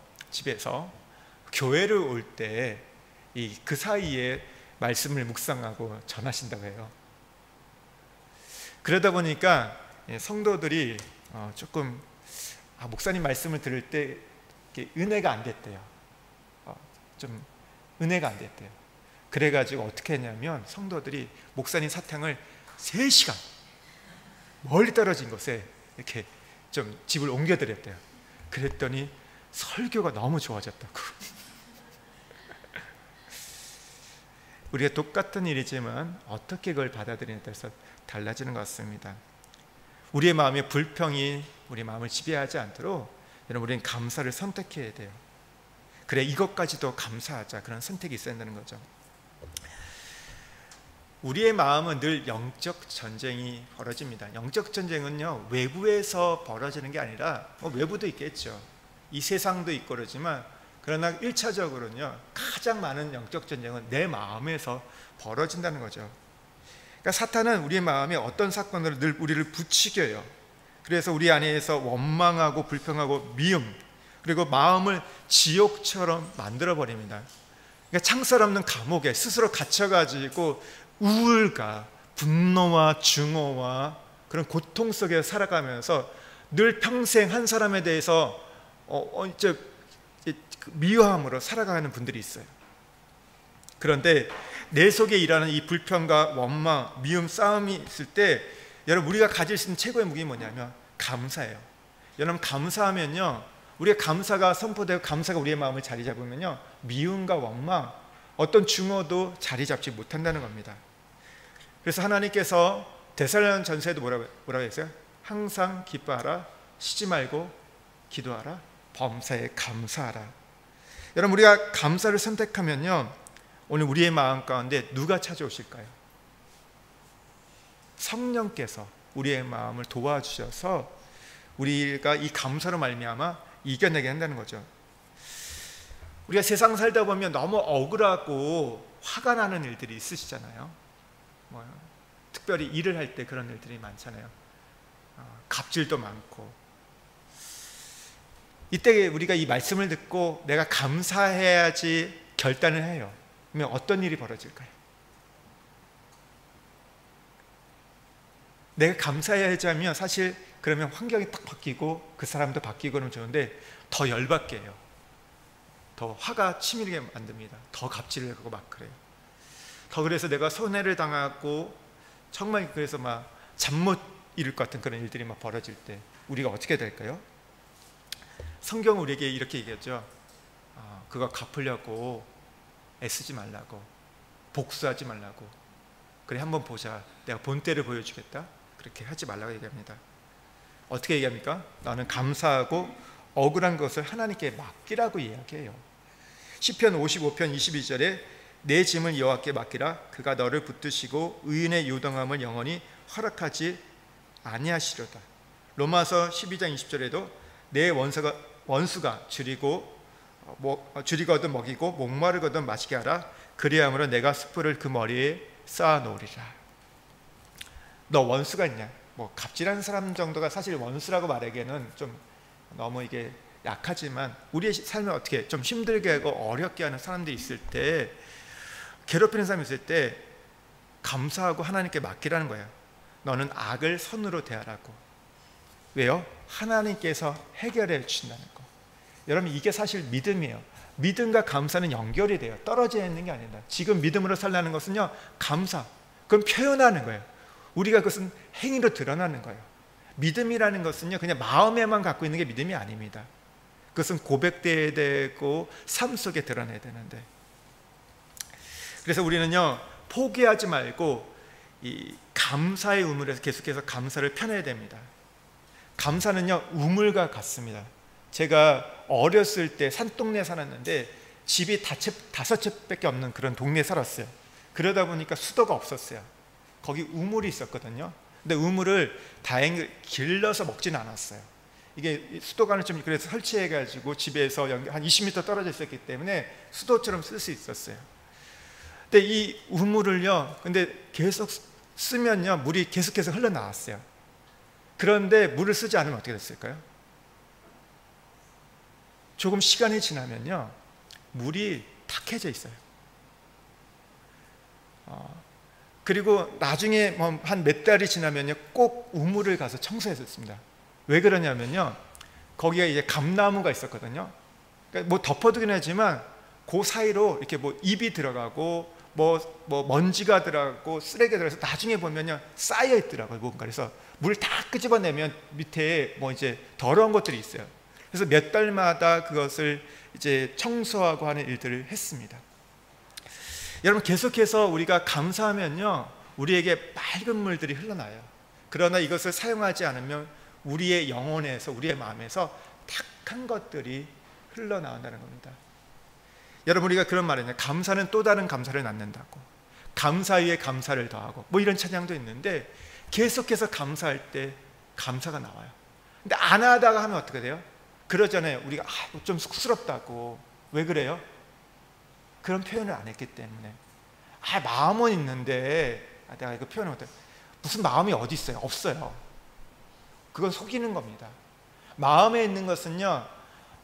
교회를 올 때 그 사이에 말씀을 묵상하고 전하신다고 해요. 그러다 보니까 성도들이 조금 목사님 말씀을 들을 때 은혜가 안 됐대요. 좀 은혜가 안 됐대요. 그래가지고 어떻게 했냐면 성도들이 목사님 사탕을 3시간 멀리 떨어진 곳에 이렇게 좀 집을 옮겨드렸대요. 그랬더니 설교가 너무 좋아졌다고. 우리가 똑같은 일이지만 어떻게 그걸 받아들이냐에 따라서 달라지는 것 같습니다. 우리의 마음의 불평이 우리 마음을 지배하지 않도록 여러분, 우리는 감사를 선택해야 돼요. 그래, 이것까지도 감사하자, 그런 선택이 있어야 된다는 거죠. 우리의 마음은 늘 영적 전쟁이 벌어집니다. 영적 전쟁은요, 외부에서 벌어지는 게 아니라 외부도 있겠죠. 이 세상도 있고 그러지만 그러나 1차적으로는요, 가장 많은 영적 전쟁은 내 마음에서 벌어진다는 거죠. 그러니까 사탄은 우리의 마음에 어떤 사건으로 늘 우리를 부추겨요. 그래서 우리 안에서 원망하고 불평하고 미움, 그리고 마음을 지옥처럼 만들어버립니다. 그러니까 창살 없는 감옥에 스스로 갇혀가지고 우울과 분노와 증오와 그런 고통 속에 살아가면서 늘 평생 한 사람에 대해서 이제 미워함으로 살아가는 분들이 있어요. 그런데 내 속에 일하는 이 불평과 원망, 미움, 싸움이 있을 때 여러분, 우리가 가질 수 있는 최고의 무기는 뭐냐면 감사예요. 여러분, 감사하면요, 우리의 감사가 선포되고 감사가 우리의 마음을 자리 잡으면요, 미움과 원망, 어떤 증오도 자리 잡지 못한다는 겁니다. 그래서 하나님께서 데살로니가전서에도 뭐라고 했어요? 항상 기뻐하라, 쉬지 말고 기도하라, 범사에 감사하라. 여러분, 우리가 감사를 선택하면요, 오늘 우리의 마음 가운데 누가 찾아오실까요? 성령께서 우리의 마음을 도와주셔서 우리가 이 감사로 말미암아 이겨내게 한다는 거죠. 우리가 세상 살다 보면 너무 억울하고 화가 나는 일들이 있으시잖아요. 특별히 일을 할 때 그런 일들이 많잖아요. 갑질도 많고. 이때 우리가 이 말씀을 듣고 내가 감사해야지 결단을 해요. 그러면 어떤 일이 벌어질까요? 내가 감사해야지 하면 사실 그러면 환경이 딱 바뀌고 그 사람도 바뀌고 그러면 좋은데 더 열받게 해요. 더 화가 치밀게 만듭니다. 더 갑질을 하고 막 그래요. 더 그래서 내가 손해를 당하고 정말 그래서 막 잠 못 이룰 것 같은 그런 일들이 막 벌어질 때 우리가 어떻게 될까요? 성경은 우리에게 이렇게 얘기했죠. 그거 갚으려고 애쓰지 말라고, 복수하지 말라고. 그래 한번 보자, 내가 본때를 보여주겠다, 그렇게 하지 말라고 얘기합니다. 어떻게 얘기합니까? 나는 감사하고 억울한 것을 하나님께 맡기라고 이야기해요. 시편 55편 22절에 내 짐을 여호와께 맡기라, 그가 너를 붙드시고 의인의 요동함을 영원히 허락하지 아니하시려다. 로마서 12장 20절에도 내 원수가 줄이거든 먹이고 목마르거든 마시게 하라, 그리함으로 내가 숯불을 그 머리에 쌓아 놓으리라. 너 원수가 있냐? 뭐 갑질하는 사람 정도가 사실 원수라고 말하기에는 좀 너무 이게 약하지만, 우리의 삶을 어떻게 좀 힘들게 하고 어렵게 하는 사람들이 있을 때, 괴롭히는 사람이 있을 때 감사하고 하나님께 맡기라는 거예요. 너는 악을 선으로 대하라고. 왜요? 하나님께서 해결해 주신다는 거. 여러분, 이게 사실 믿음이에요. 믿음과 감사는 연결이 돼요. 떨어져 있는 게 아니다. 지금 믿음으로 살라는 것은요, 감사, 그건 표현하는 거예요. 우리가 그것은 행위로 드러나는 거예요. 믿음이라는 것은요, 그냥 마음에만 갖고 있는 게 믿음이 아닙니다. 그것은 고백돼야 되고 삶 속에 드러내야 되는데, 그래서 우리는요, 포기하지 말고 이 감사의 우물에서 계속해서 감사를 펴내야 됩니다. 감사는요, 우물과 같습니다. 제가 어렸을 때 산동네에 살았는데 집이 5채밖에 없는 그런 동네에 살았어요. 그러다 보니까 수도가 없었어요. 거기 우물이 있었거든요. 근데 우물을 다행히 길러서 먹지는 않았어요. 이게 수도관을 좀 그래서 설치해가지고 집에서 한 20m 떨어져 있었기 때문에 수도처럼 쓸 수 있었어요. 근데 이 우물을요, 근데 계속 쓰면요, 물이 계속해서 흘러나왔어요. 그런데 물을 쓰지 않으면 어떻게 됐을까요? 조금 시간이 지나면요, 물이 탁해져 있어요. 그리고 나중에 한 몇 달이 지나면요, 꼭 우물을 가서 청소했었습니다. 왜 그러냐면요, 거기가 이제 감나무가 있었거든요. 그러니까 뭐 덮어두긴 하지만 그 사이로 이렇게 뭐 잎이 들어가고 뭐 먼지가 들어가고 쓰레기가 들어가서 나중에 보면요, 쌓여 있더라고요, 뭔가. 그래서 물을 다 끄집어내면 밑에 뭐 이제 더러운 것들이 있어요. 그래서 몇 달마다 그것을 이제 청소하고 하는 일들을 했습니다. 여러분, 계속해서 우리가 감사하면요, 우리에게 맑은 물들이 흘러나요. 그러나 이것을 사용하지 않으면 우리의 영혼에서, 우리의 마음에서 탁한 것들이 흘러나온다는 겁니다. 여러분, 우리가 그런 말이냐, 감사는 또 다른 감사를 낳는다고, 감사 위에 감사를 더하고, 뭐 이런 찬양도 있는데, 계속해서 감사할 때 감사가 나와요. 근데 안 하다가 하면 어떻게 돼요? 그러잖아요. 우리가 좀 쑥스럽다고. 왜 그래요? 그런 표현을 안 했기 때문에. 마음은 있는데 내가 이거 표현을 못해. 무슨 마음이 어디 있어요? 없어요. 그건 속이는 겁니다. 마음에 있는 것은요,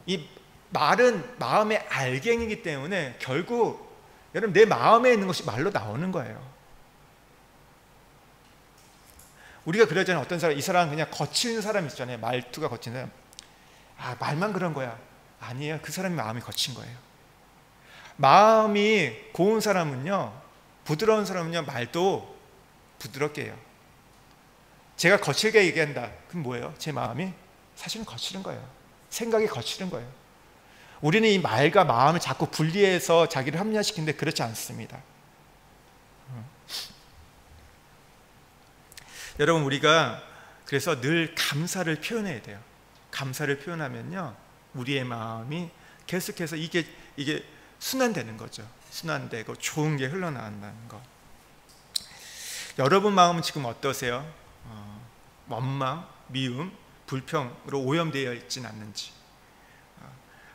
이 말은 마음의 알갱이기 때문에 결국 여러분, 내 마음에 있는 것이 말로 나오는 거예요. 우리가 그러잖아요. 어떤 사람, 이 사람은 그냥 거친 사람 있잖아요. 말투가 거친 사람. 말만 그런 거야. 아니에요. 그 사람이 마음이 거친 거예요. 마음이 고운 사람은요, 부드러운 사람은요, 말도 부드럽게 해요. 제가 거칠게 얘기한다. 그럼 뭐예요? 제 마음이 사실은 거칠은 거예요. 생각이 거칠은 거예요. 우리는 이 말과 마음을 자꾸 분리해서 자기를 합리화시키는데 그렇지 않습니다. 여러분, 우리가 그래서 늘 감사를 표현해야 돼요. 감사를 표현하면요, 우리의 마음이 계속해서 이게 순환되는 거죠. 순환되고 좋은 게 흘러나온다는 거. 여러분 마음은 지금 어떠세요? 원망, 미움, 불평으로 오염되어 있진 않는지,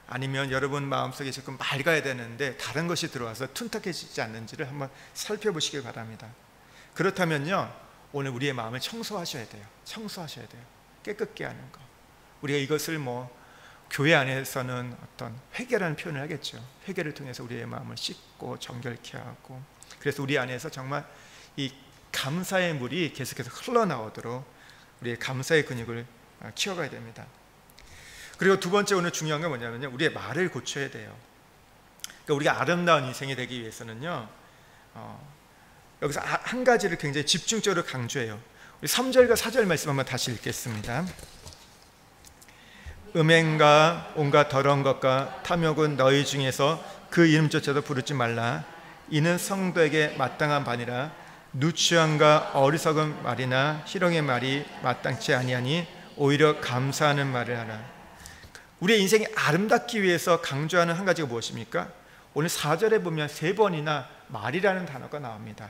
아니면 여러분 마음속에 지금 맑아야 되는데 다른 것이 들어와서 툰탁해지지 않는지를 한번 살펴보시길 바랍니다. 그렇다면요, 오늘 우리의 마음을 청소하셔야 돼요. 청소하셔야 돼요. 깨끗게 하는 거. 우리가 이것을 교회 안에서는 어떤 회개라는 표현을 하겠죠. 회개를 통해서 우리의 마음을 씻고 정결케 하고, 그래서 우리 안에서 정말 이 감사의 물이 계속해서 흘러나오도록 우리의 감사의 근육을 키워가야 됩니다. 그리고 두 번째, 오늘 중요한 건 뭐냐면요, 우리의 말을 고쳐야 돼요. 그러니까 우리가 아름다운 인생이 되기 위해서는요, 여기서 한 가지를 굉장히 집중적으로 강조해요. 우리 3절과 4절 말씀 한번 다시 읽겠습니다. 음행과 온갖 더러운 것과 탐욕은 너희 중에서 그 이름조차도 부르지 말라. 이는 성도에게 마땅한 반이라. 누추함과 어리석은 말이나 희롱의 말이 마땅치 아니하니 오히려 감사하는 말을 하라. 우리의 인생이 아름답기 위해서 강조하는 한 가지가 무엇입니까? 오늘 4절에 보면 3번이나 말이라는 단어가 나옵니다.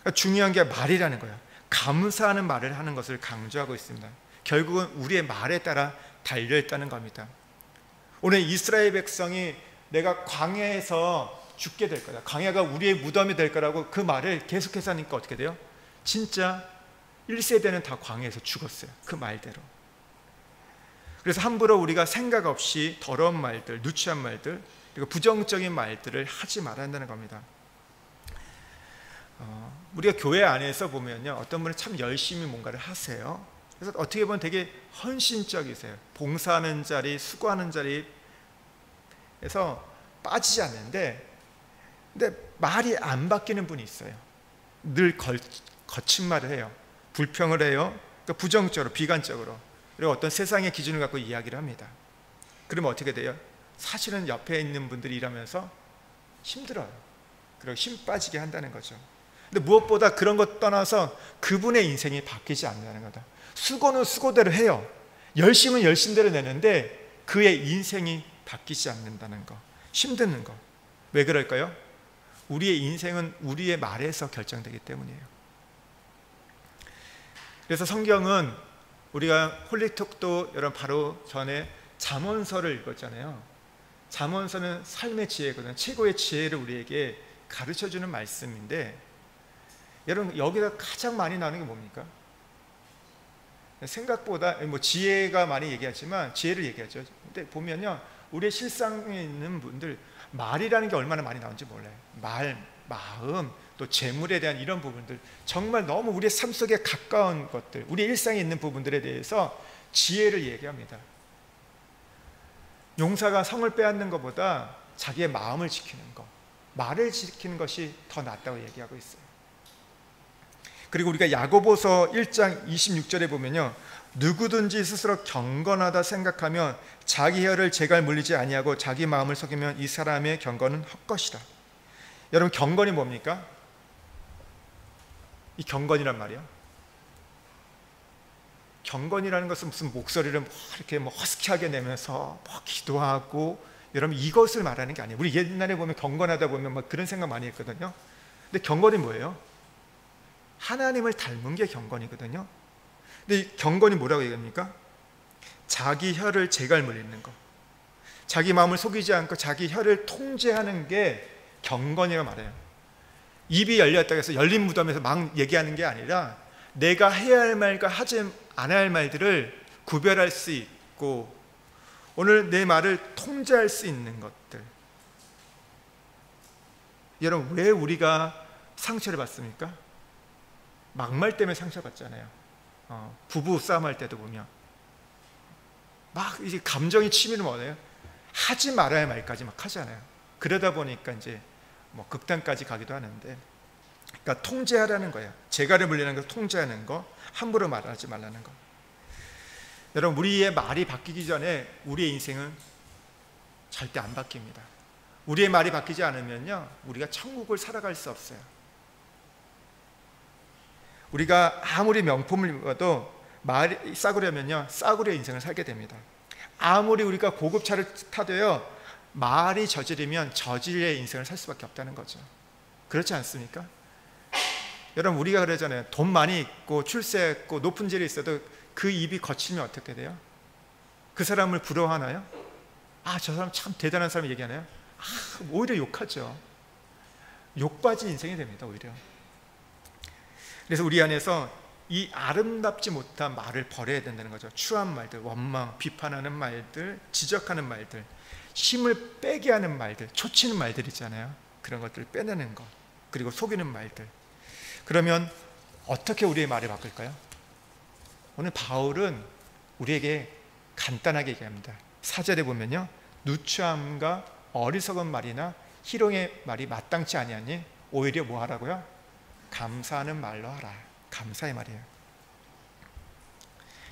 그러니까 중요한 게 말이라는 거예요. 감사하는 말을 하는 것을 강조하고 있습니다. 결국은 우리의 말에 따라 달려있다는 겁니다. 오늘 이스라엘 백성이 내가 광야에서 죽게 될 거다, 광야가 우리의 무덤이 될 거라고 그 말을 계속해서 하니까 어떻게 돼요? 진짜 1세대는 다 광야에서 죽었어요. 그 말대로. 그래서 함부로 우리가 생각 없이 더러운 말들, 누추한 말들, 그리고 부정적인 말들을 하지 말아야 한다는 겁니다. 우리가 교회 안에서 보면요, 어떤 분은 참 열심히 뭔가를 하세요. 그래서 어떻게 보면 되게 헌신적이세요. 봉사하는 자리, 수고하는 자리에서 빠지지 않는데, 근데 말이 안 바뀌는 분이 있어요. 늘 거친 말을 해요. 불평을 해요. 그러니까 부정적으로, 비관적으로. 그리고 어떤 세상의 기준을 갖고 이야기를 합니다. 그러면 어떻게 돼요? 사실은 옆에 있는 분들이 일하면서 힘들어요. 그리고 힘 빠지게 한다는 거죠. 근데 무엇보다 그런 것 떠나서 그분의 인생이 바뀌지 않는다는 거다. 수고는 수고대로 해요. 열심은 열심대로 내는데 그의 인생이 바뀌지 않는다는 거. 힘드는 거. 왜 그럴까요? 우리의 인생은 우리의 말에서 결정되기 때문이에요. 그래서 성경은 우리가 홀리톡도 여러분 바로 전에 잠언서를 읽었잖아요. 잠언서는 삶의 지혜거든요. 최고의 지혜를 우리에게 가르쳐주는 말씀인데, 여러분 여기다 가장 많이 나오는 게 뭡니까? 생각보다 뭐 지혜가 많이 얘기하지만 지혜를 얘기하죠. 근데 보면요, 우리의 실상에 있는 분들 말이라는 게 얼마나 많이 나오는지 몰라요. 말, 마음, 또 재물에 대한 이런 부분들, 정말 너무 우리의 삶 속에 가까운 것들, 우리 일상에 있는 부분들에 대해서 지혜를 얘기합니다. 용사가 성을 빼앗는 것보다 자기의 마음을 지키는 것, 말을 지키는 것이 더 낫다고 얘기하고 있어요. 그리고 우리가 야고보서 1장 26절에 보면요, 누구든지 스스로 경건하다 생각하면 자기 혀를 제갈 물리지 아니하고 자기 마음을 속이면 이 사람의 경건은 헛것이다. 여러분, 경건이 뭡니까? 이 경건이란 말이요, 경건이라는 것은 무슨 목소리를 이렇게 허스키하게 내면서 기도하고, 여러분 이것을 말하는 게 아니에요. 우리 옛날에 보면 경건하다 보면 그런 생각 많이 했거든요. 근데 경건이 뭐예요? 하나님을 닮은 게 경건이거든요. 근데 이 경건이 뭐라고 얘기합니까? 자기 혀를 제갈 물리는 거, 자기 마음을 속이지 않고 자기 혀를 통제하는 게 경건이라고 말해요. 입이 열렸다고 해서 열린 무덤에서 막 얘기하는 게 아니라 내가 해야 할 말과 하지 않아야 할 말들을 구별할 수 있고, 오늘 내 말을 통제할 수 있는 것들. 여러분, 왜 우리가 상처를 받습니까? 막말 때문에 상처받잖아요. 부부 싸움할 때도 보면 막 이제 감정이 치밀면 뭐예요? 하지 말아야 할 말까지 막 하잖아요. 그러다 보니까 이제 극단까지 가기도 하는데, 그러니까 통제하라는 거예요. 재갈을 물리는 거, 통제하는 거, 함부로 말하지 말라는 거. 여러분, 우리의 말이 바뀌기 전에 우리의 인생은 절대 안 바뀝니다. 우리의 말이 바뀌지 않으면요, 우리가 천국을 살아갈 수 없어요. 우리가 아무리 명품을 입어도 말이 싸구려면요, 싸구려 인생을 살게 됩니다. 아무리 우리가 고급차를 타도요, 말이 저지르면 저질의 인생을 살 수밖에 없다는 거죠. 그렇지 않습니까? 여러분, 우리가 그러잖아요. 돈 많이 있고 출세했고 높은 질이 있어도 그 입이 거치면 어떻게 돼요? 그 사람을 부러워하나요? 아, 저 사람 참 대단한 사람 얘기하나요? 오히려 욕하죠. 욕받이 인생이 됩니다, 오히려. 그래서 우리 안에서 이 아름답지 못한 말을 버려야 된다는 거죠. 추한 말들, 원망, 비판하는 말들, 지적하는 말들, 힘을 빼게 하는 말들, 초치는 말들 있잖아요. 그런 것들을 빼내는 것, 그리고 속이는 말들. 그러면 어떻게 우리의 말이 바뀔까요? 오늘 바울은 우리에게 간단하게 얘기합니다. 4절에 보면요, 누추함과 어리석은 말이나 희롱의 말이 마땅치 아니하니 오히려 뭐 하라고요? 감사하는 말로 하라. 감사의 말이에요.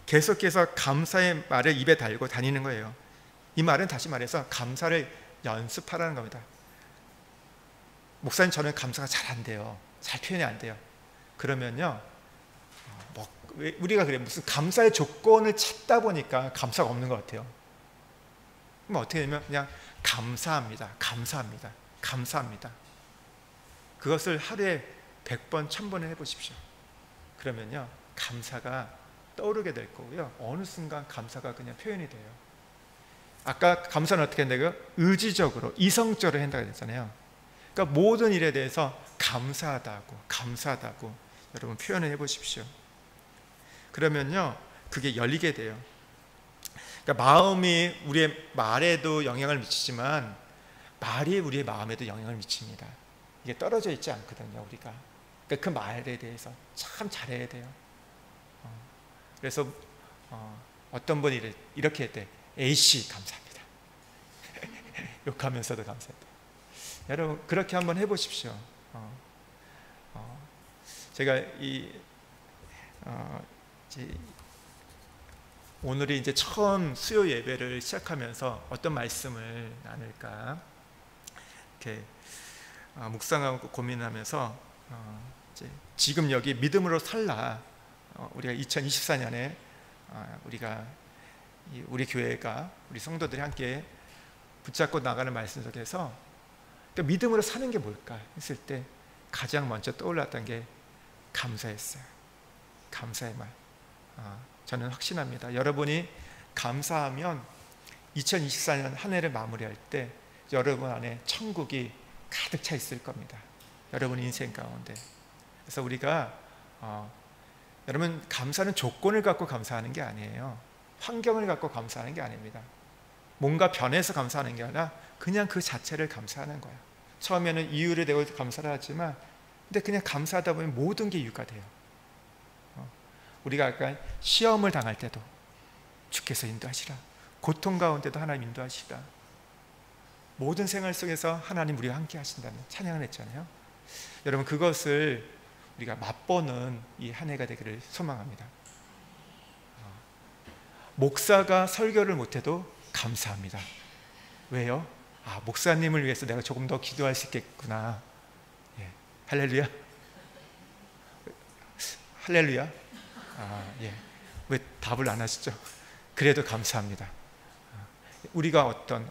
계속해서 감사의 말을 입에 달고 다니는 거예요. 이 말은 다시 말해서 감사를 연습하라는 겁니다. 목사님, 저는 감사가 잘 안 돼요. 잘 표현이 안 돼요. 그러면요, 우리가 그래 무슨 감사의 조건을 찾다 보니까 감사가 없는 것 같아요. 그럼 어떻게 되면 그냥 감사합니다, 감사합니다, 감사합니다. 그것을 하루에 100번, 1000번을 해보십시오. 그러면요, 감사가 떠오르게 될 거고요, 어느 순간 감사가 그냥 표현이 돼요. 아까 감사는 어떻게 한다고요? 의지적으로, 이성적으로 한다고 했잖아요. 그러니까 모든 일에 대해서 감사하다고, 감사하다고 여러분 표현을 해보십시오. 그러면요, 그게 열리게 돼요. 그러니까 마음이 우리의 말에도 영향을 미치지만 말이 우리의 마음에도 영향을 미칩니다. 이게 떨어져 있지 않거든요, 우리가. 그러니까 그 말에 대해서 참 잘해야 돼요. 그래서 어떤 분이 이렇게 했대. A씨 감사합니다. 욕하면서도 감사합니다. 여러분 그렇게 한번 해보십시오. 제가 오늘이 이제 처음 수요 예배를 시작하면서 어떤 말씀을 나눌까 이렇게 묵상하고 고민하면서 지금 여기 믿음으로 살라, 우리가 2024년에 우리 교회가, 우리 성도들이 함께 붙잡고 나가는 말씀 속에서 그러니까 믿음으로 사는 게 뭘까 했을 때 가장 먼저 떠올랐던 게 감사였어요. 감사의 말. 저는 확신합니다. 여러분이 감사하면 2024년 한 해를 마무리할 때 여러분 안에 천국이 가득 차 있을 겁니다. 여러분 인생 가운데. 그래서 우리가 여러분 감사는 조건을 갖고 감사하는 게 아니에요. 환경을 갖고 감사하는 게 아닙니다. 뭔가 변해서 감사하는 게 아니라 그냥 그 자체를 감사하는 거예요. 처음에는 이유를 대고 감사를 하지만 근데 그냥 감사하다 보면 모든 게 이유가 돼요. 우리가 아까 시험을 당할 때도 주께서 인도하시라, 고통 가운데도 하나님 인도하시라, 모든 생활 속에서 하나님 우리와 함께 하신다는 찬양을 했잖아요. 여러분 그것을 우리가 맛보는 이 한 해가 되기를 소망합니다. 목사가 설교를 못해도 감사합니다. 왜요? 목사님을 위해서 내가 조금 더 기도할 수 있겠구나. 예. 할렐루야. 할렐루야. 예. 왜 답을 안 하시죠? 그래도 감사합니다. 우리가 어떤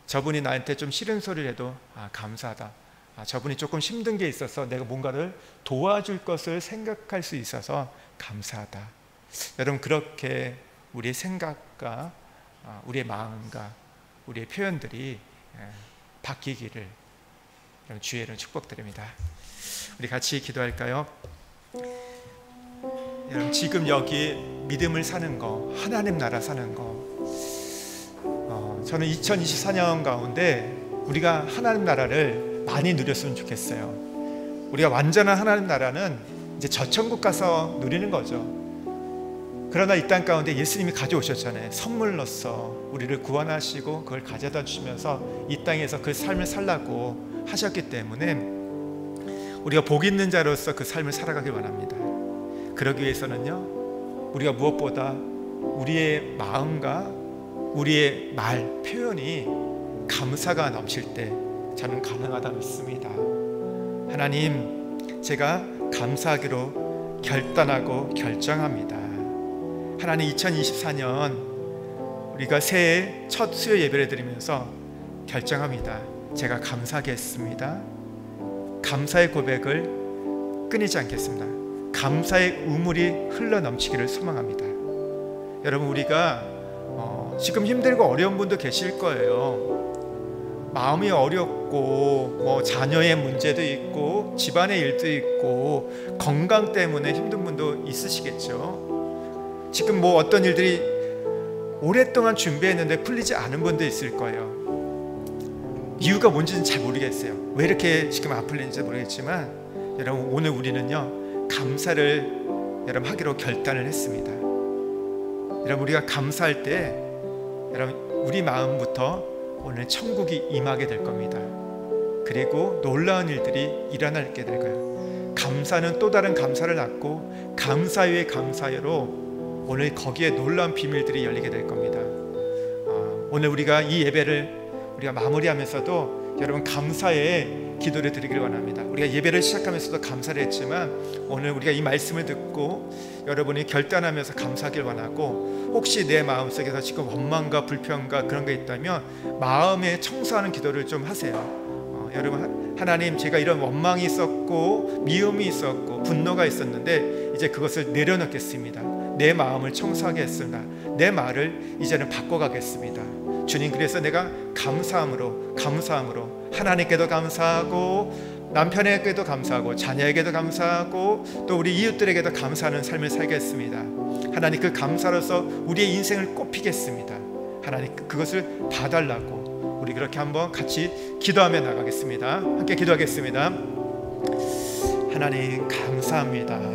저분이 나한테 좀 싫은 소리를 해도 감사하다. 저분이 조금 힘든 게 있어서 내가 뭔가를 도와줄 것을 생각할 수 있어서 감사하다. 여러분 그렇게 우리의 생각과 우리의 마음과 우리의 표현들이 바뀌기를 주의 이름으로 축복드립니다. 우리 같이 기도할까요? 여러분 지금 여기 믿음을 사는 거, 하나님 나라 사는 거, 저는 2024년 가운데 우리가 하나님 나라를 많이 누렸으면 좋겠어요. 우리가 완전한 하나님 나라는 이제 저 천국 가서 누리는 거죠. 그러나 이 땅 가운데 예수님이 가져오셨잖아요. 선물로서 우리를 구원하시고 그걸 가져다 주시면서 이 땅에서 그 삶을 살라고 하셨기 때문에 우리가 복 있는 자로서 그 삶을 살아가길 원합니다. 그러기 위해서는요, 우리가 무엇보다 우리의 마음과 우리의 말, 표현이 감사가 넘칠 때 저는 가능하다 믿습니다. 하나님, 제가 감사하기로 결단하고 결정합니다. 하나님, 2024년 우리가 새해 첫 수요 예배를 드리면서 결정합니다. 제가 감사하겠습니다. 감사의 고백을 끊이지 않겠습니다. 감사의 우물이 흘러넘치기를 소망합니다. 여러분, 우리가 지금 힘들고 어려운 분도 계실 거예요. 마음이 어렵고 자녀의 문제도 있고 집안의 일도 있고 건강 때문에 힘든 분도 있으시겠죠. 지금 어떤 일들이 오랫동안 준비했는데 풀리지 않은 분도 있을 거예요. 이유가 뭔지는 잘 모르겠어요. 왜 이렇게 지금 안 풀리는지 모르겠지만 여러분, 오늘 우리는요, 감사를 여러분 하기로 결단을 했습니다. 여러분, 우리가 감사할 때 여러분 우리 마음부터 오늘 천국이 임하게 될 겁니다. 그리고 놀라운 일들이 일어나게 될 거예요. 감사는 또 다른 감사를 낳고 감사 위에 감사로 오늘 거기에 놀라운 비밀들이 열리게 될 겁니다. 오늘 우리가 이 예배를 우리가 마무리하면서도 여러분 감사의 기도를 드리기를 원합니다. 우리가 예배를 시작하면서도 감사를 했지만 오늘 우리가 이 말씀을 듣고 여러분이 결단하면서 감사하길 원하고, 혹시 내 마음속에서 지금 원망과 불평과 그런 게 있다면 마음에 청소하는 기도를 좀 하세요. 여러분, 하나님, 제가 이런 원망이 있었고 미움이 있었고 분노가 있었는데 이제 그것을 내려놓겠습니다. 내 마음을 청소하겠습니다. 내 말을 이제는 바꿔가겠습니다. 주님, 그래서 내가 감사함으로 하나님께도 감사하고 남편에게도 감사하고 자녀에게도 감사하고 또 우리 이웃들에게도 감사하는 삶을 살겠습니다. 하나님, 그 감사로서 우리의 인생을 꽃피겠습니다. 하나님, 그것을 봐달라고 우리 그렇게 한번 같이 기도하며 나가겠습니다. 함께 기도하겠습니다. 하나님, 감사합니다.